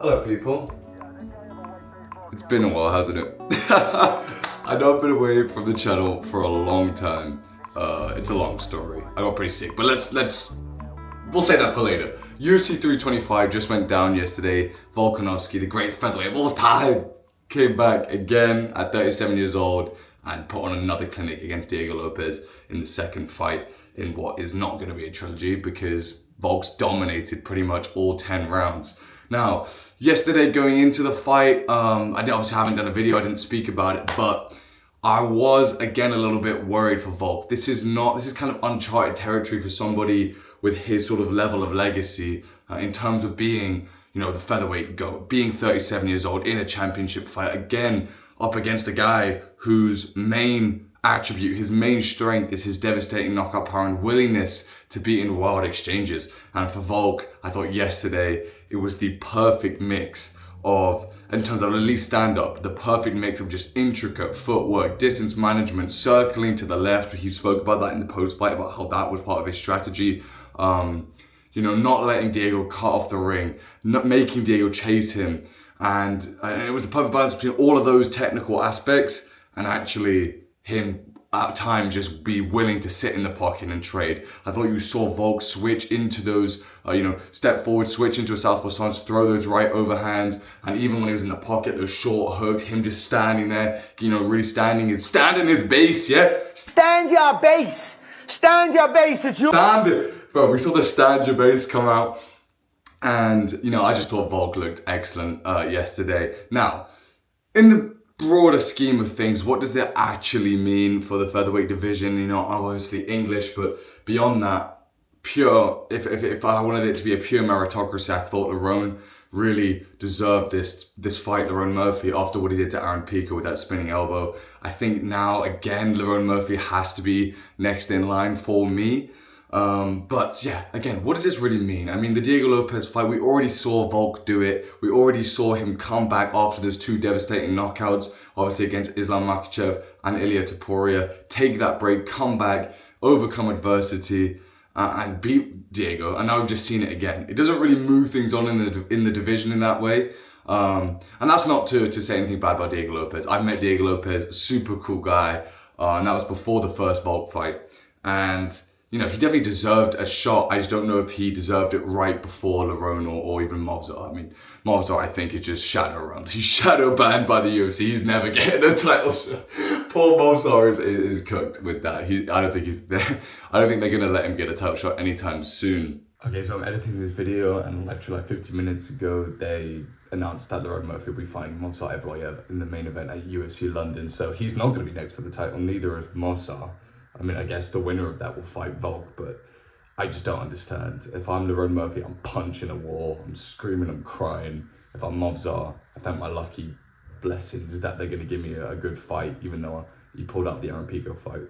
Hello people. It's been a while, hasn't it? I know I've been away from the channel for a long time. It's a long story. I got pretty sick, but we'll say that for later. UFC 325 just went down yesterday. Volkanovski, the greatest featherweight of all time, came back again at 37 years old and put on another clinic against Diego Lopes in the second fight in what is not going to be a trilogy because Volks dominated pretty much all 10 rounds. Now, yesterday going into the fight, I obviously haven't done a video, I didn't speak about it, but I was again a little bit worried for Volk. This is kind of uncharted territory for somebody with his sort of level of legacy in terms of being, the featherweight GOAT, being 37 years old in a championship fight, again, up against a guy whose main attribute, his main strength is his devastating knockout power and willingness to be in wild exchanges. And for Volk, I thought yesterday it was the perfect mix of, in terms of at least stand-up, the perfect mix of just intricate footwork, distance management, circling to the left. He spoke about that in the post-fight, about how that was part of his strategy. Not letting Diego cut off the ring, not making Diego chase him. And it was the perfect balance between all of those technical aspects and actually him at times just be willing to sit in the pocket and trade. I thought you saw Volk switch into those, step forward, switch into a southpaw stance, throw those right overhands, and even when he was in the pocket, those short hooks, him just standing there, really standing his base, yeah? Stand your base! Stand your base, it's you! Stand it! Bro, we saw the stand your base come out, and, I just thought Volk looked excellent yesterday. Now, in the broader scheme of things, what does that actually mean for the featherweight division? I'm obviously English, but beyond that, if I wanted it to be a pure meritocracy, I thought Lerone really deserved this fight, Lerone Murphy, after what he did to Aaron Pico with that spinning elbow. I think now, again, Lerone Murphy has to be next in line for me. But yeah, again, what does this really mean? I mean, the Diego Lopes fight, we already saw Volk do it. We already saw him come back after those two devastating knockouts, obviously against Islam Makhachev and Ilia Topuria. Take that break, come back, overcome adversity, and beat Diego. And now we've just seen it again. It doesn't really move things on in the division in that way. And that's not to say anything bad about Diego Lopes. I've met Diego Lopes, super cool guy. And that was before the first Volk fight. And he definitely deserved a shot. I just don't know if he deserved it right before Lerone or even Movsar. I mean, Movsar, I think, is just shadow round. He's shadow banned by the UFC. He's never getting a title shot. Poor Movsar is cooked with that. I don't think he's there. I don't think they're going to let him get a title shot anytime soon. Okay, so I'm editing this video, and literally like 15 minutes ago, they announced that Lerone Murphy will be fighting Movsar Evloev in the main event at UFC London. So he's not going to be next for the title, neither is Movsar. I mean, I guess the winner of that will fight Volk, but I just don't understand. If I'm Lerone Murphy, I'm punching a wall, I'm screaming, I'm crying. If I'm Movsar, I thank my lucky blessings that they're going to give me a good fight, even though he pulled out the Aaron Pico fight.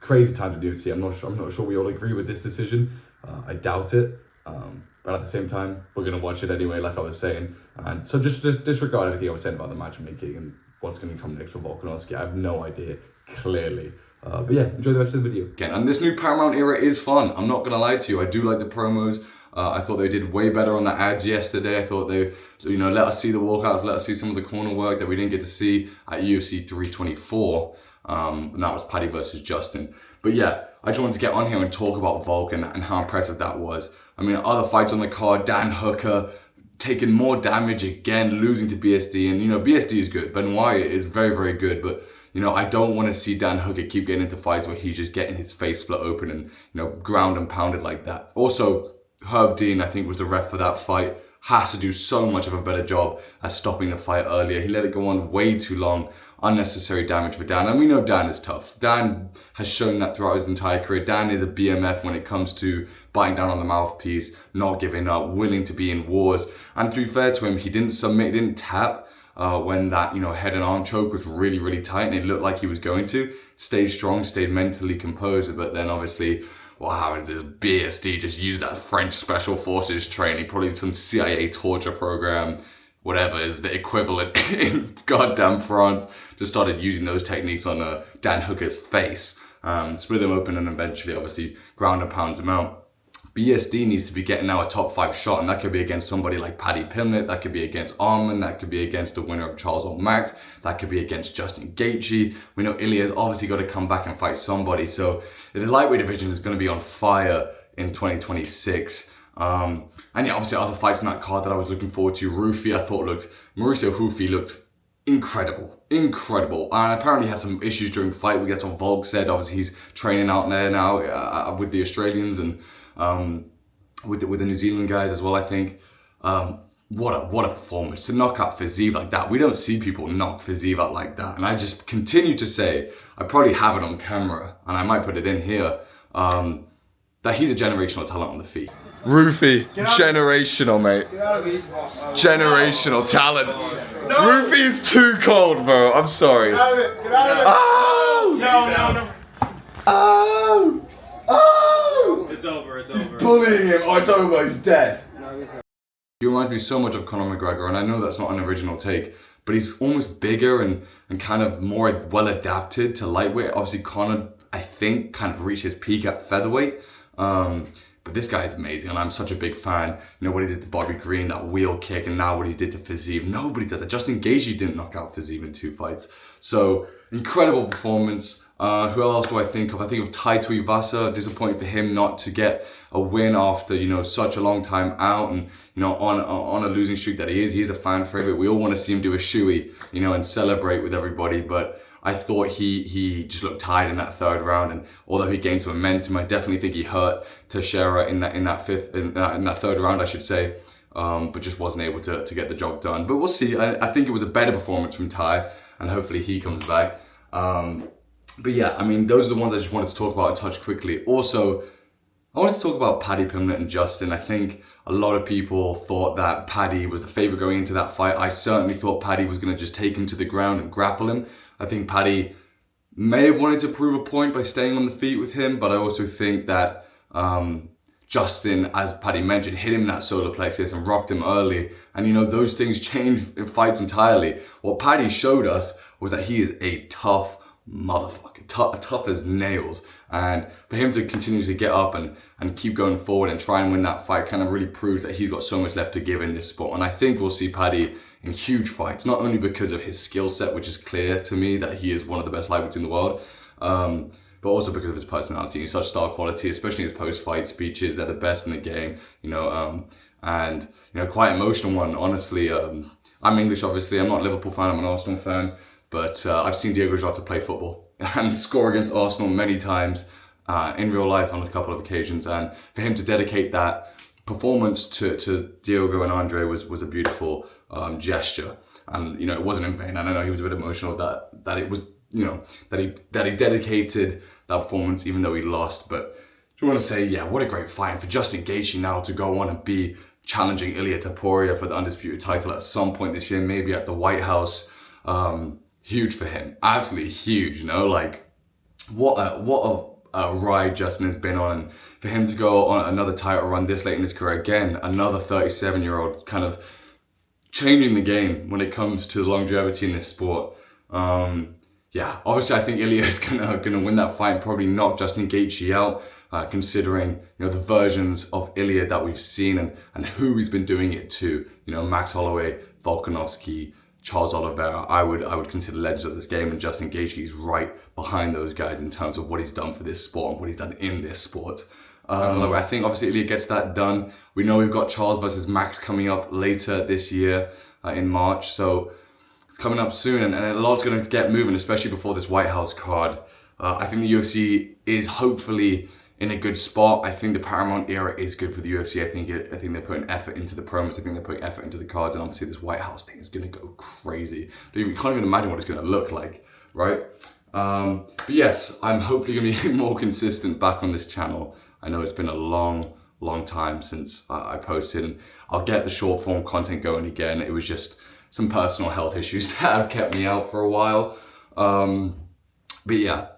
Crazy times with UFC. I'm not sure we all agree with this decision. I doubt it. But at the same time, we're going to watch it anyway, like I was saying. And so just disregard everything I was saying about the matchmaking and what's going to come next for Volkanovski. I have no idea, clearly. But yeah, enjoy the rest of the video. Again, and this new Paramount era is fun. I'm not going to lie to you. I do like the promos. I thought they did way better on the ads yesterday. I thought they, let us see the walkouts, let us see some of the corner work that we didn't get to see at UFC 324. And that was Paddy versus Justin. But yeah, I just wanted to get on here and talk about Volk and how impressive that was. I mean, other fights on the card, Dan Hooker taking more damage again, losing to BSD. And, BSD is good. Benoit is very, very good. But I don't want to see Dan Hooker keep getting into fights where he's just getting his face split open and, ground and pounded like that. Also, Herb Dean, I think, was the ref for that fight, has to do so much of a better job at stopping the fight earlier. He let it go on way too long. Unnecessary damage for Dan. And we know Dan is tough. Dan has shown that throughout his entire career. Dan is a BMF when it comes to biting down on the mouthpiece, not giving up, willing to be in wars. And to be fair to him, he didn't submit, he didn't tap. When that, head and arm choke was really, really tight and it looked like he was going to. Stayed strong, stayed mentally composed, but then obviously, how is this BSD just use that French Special Forces training, probably some CIA torture program, whatever is the equivalent in goddamn France, just started using those techniques on Dan Hooker's face. Split him open and eventually, obviously, ground and pounds him out. BSD needs to be getting now a top 5 shot, and that could be against somebody like Paddy Pimblett, that could be against Arman, that could be against the winner of Charles or Max, that could be against Justin Gaethje. We know Ilya's obviously got to come back and fight somebody, so the lightweight division is going to be on fire in 2026. And yeah, obviously other fights in that card that I was looking forward to. Mauricio Houfi looked incredible. And apparently had some issues during the fight. That's what Volk said. Obviously he's training out there now with the Australians and with the New Zealand guys as well, I think. What a performance to knock out Fiziev like that. We don't see people knock Fiziev out like that. And I just continue to say, I probably have it on camera and I might put it in here, that he's a generational talent on the feet. Roofy, generational, mate. Generational talent. No. Roofy is too cold, bro. I'm sorry. Get out of it. Get out of it. Oh! No. Oh! Oh! It's over. He's bullying him. Oh, it's over. He's dead. He reminds me so much of Conor McGregor, and I know that's not an original take, but he's almost bigger and kind of more well adapted to lightweight. Obviously, Conor, I think, kind of reached his peak at featherweight. But this guy is amazing, and I'm such a big fan. You know what he did to Bobby Green, that wheel kick, and now what he did to Fiziev. Nobody does that. Justin Gaethje didn't knock out Fiziev in 2 fights. So, incredible performance. Who else do I think of? I think of Tai Tuivasa. Disappointed for him not to get a win after, you know, such a long time out, and, you know, on a losing streak that he is. He is a fan favorite. We all want to see him do a shoey, you know, and celebrate with everybody, but I thought he just looked tired in that 3rd round, and although he gained some momentum, I definitely think he hurt Teixeira in that 3rd round, I should say, but just wasn't able to get the job done. But we'll see. I think it was a better performance from Tai, and hopefully he comes back. But yeah, I mean, those are the ones I just wanted to talk about and touch quickly. Also, I wanted to talk about Paddy Pimblett and Justin. I think a lot of people thought that Paddy was the favorite going into that fight. I certainly thought Paddy was going to just take him to the ground and grapple him. I think Paddy may have wanted to prove a point by staying on the feet with him, but I also think that Justin, as Paddy mentioned, hit him in that solar plexus and rocked him early. And, you know, those things change in fights entirely. What Paddy showed us was that he is a tough motherfucker, tough as nails. And for him to continue to get up and keep going forward and try and win that fight kind of really proves that he's got so much left to give in this sport. And I think we'll see Paddy in huge fights, not only because of his skill set, which is clear to me that he is one of the best lightweights in the world, but also because of his personality. He's such star quality, especially his post-fight speeches. They're the best in the game, you know, and, you know, quite emotional one, honestly. I'm English, obviously. I'm not a Liverpool fan, I'm an Arsenal fan, but I've seen Diego Jota play football and score against Arsenal many times in real life on a couple of occasions, and for him to dedicate that performance to Diogo and Andre was a beautiful gesture. And, you know, it wasn't in vain. And I know he was a bit emotional that it was, you know, that he dedicated that performance even though he lost. But I just want to say, yeah, what a great fight. And for Justin Gaethje now to go on and be challenging Ilia Topuria for the undisputed title at some point this year, maybe at the White House, huge for him. Absolutely huge, you know, like what a ride Justin has been on. And for him to go on another title run this late in his career, again, another 37-year-old kind of changing the game when it comes to longevity in this sport. Yeah, obviously I think Ilia is gonna win that fight and probably knock Justin Gaethje out, considering, you know, the versions of Ilia that we've seen and who he's been doing it to. You know, Max Holloway, Volkanovski, Charles Oliveira. I would consider legends of this game, and Justin Gaethje is right behind those guys in terms of what he's done for this sport and what he's done in this sport. I think obviously Ilia gets that done. We know we've got Charles versus Max coming up later this year in March, so it's coming up soon, and a lot's going to get moving, especially before this White House card. I think the UFC is hopefully in a good spot. I think the Paramount era is good for the UFC. I think they're putting effort into the promos. I think they're putting effort into the cards, and obviously this White House thing is going to go crazy. But you can't even imagine what it's going to look like, right? But yes, I'm hopefully going to be more consistent back on this channel. I know it's been a long time since I posted, and I'll get the short form content going again. It was just some personal health issues that have kept me out for a while. But yeah,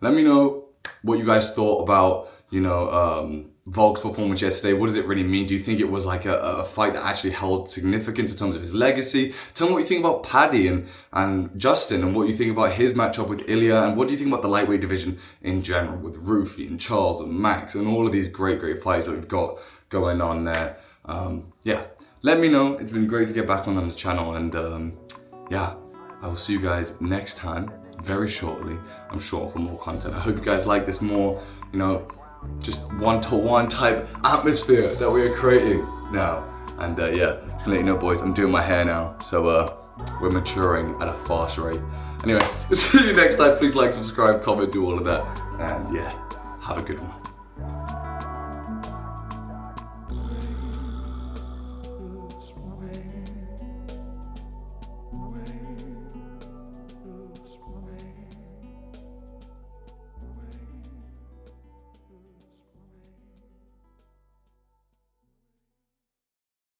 let me know what you guys thought about, you know, Volk's performance yesterday? What does it really mean? Do you think it was like a fight that actually held significance in terms of his legacy? Tell me what you think about Paddy and Justin, and what you think about his matchup with Ilya, and what do you think about the lightweight division in general with Rufy and Charles and Max and all of these great fights that we've got going on there. Yeah, let me know. It's been great to get back on the channel, and yeah, I will see you guys next time very shortly, I'm sure, for more content. I hope you guys like this more, you know, just one-to-one type atmosphere that we are creating now. And yeah, just gonna let you know, boys, I'm doing my hair now, so we're maturing at a fast rate. Anyway, see you next time. Please like, subscribe, comment, do all of that, and yeah, have a good one. Way